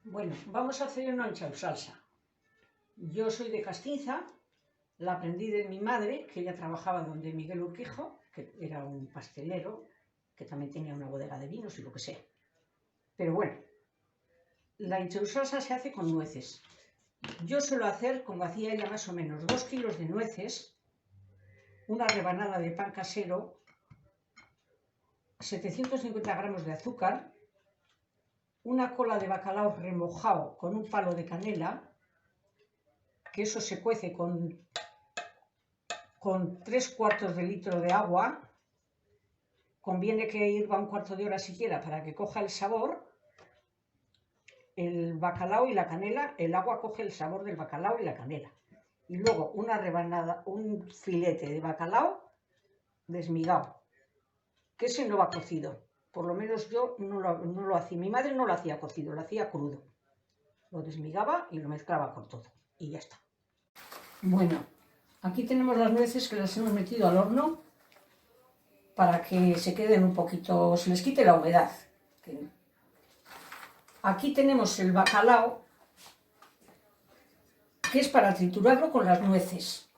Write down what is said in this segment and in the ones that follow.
Bueno, vamos a hacer una anchoa salsa. Yo soy de Castinza, la aprendí de mi madre, que ella trabajaba donde Miguel Urquijo, que era un pastelero, que también tenía una bodega de vinos y lo que sea. Pero bueno, la anchoa salsa se hace con nueces. Yo suelo hacer, como hacía ella más o menos, 2 kilos de nueces, una rebanada de pan casero, 750 gramos de azúcar, una cola de bacalao remojado con un palo de canela, que eso se cuece con 3/4 de litro de agua. Conviene que hirva un cuarto de hora siquiera para que coja el sabor. El bacalao y la canela, el agua coge el sabor del bacalao y la canela. Y luego una rebanada, un filete de bacalao desmigado, que ese no va cocido. Por lo menos yo no lo hacía. Mi madre no lo hacía cocido, lo hacía crudo. Lo desmigaba y lo mezclaba con todo. Y ya está. Bueno, aquí tenemos las nueces que las hemos metido al horno para que se queden un poquito, se les quite la humedad. Aquí tenemos el bacalao, que es para triturarlo con las nueces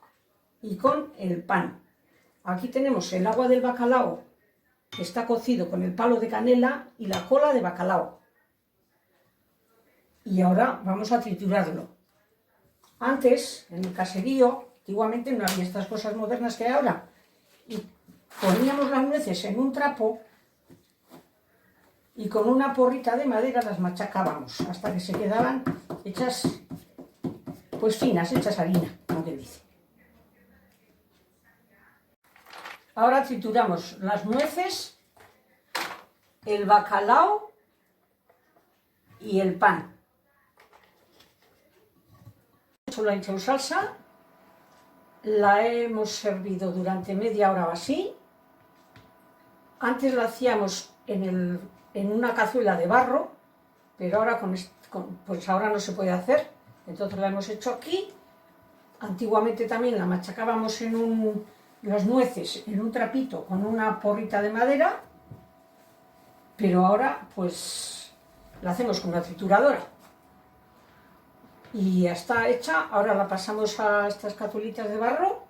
y con el pan. Aquí tenemos el agua del bacalao, que está cocido con el palo de canela y la cola de bacalao. Y ahora vamos a triturarlo. Antes, en el caserío, antiguamente no había estas cosas modernas que hay ahora. Y poníamos las nueces en un trapo y con una porrita de madera las machacábamos hasta que se quedaban hechas, pues finas, hechas harina, como que dice. Ahora trituramos las nueces, el bacalao y el pan. La anchoa salsa la hemos servido durante media hora o así. Antes la hacíamos en una cazuela de barro, pero ahora pues ahora no se puede hacer, entonces la hemos hecho aquí. Antiguamente también la machacábamos las nueces en un trapito con una porrita de madera, pero ahora pues la hacemos con una trituradora. Y ya está hecha. Ahora la pasamos a estas cazuelitas de barro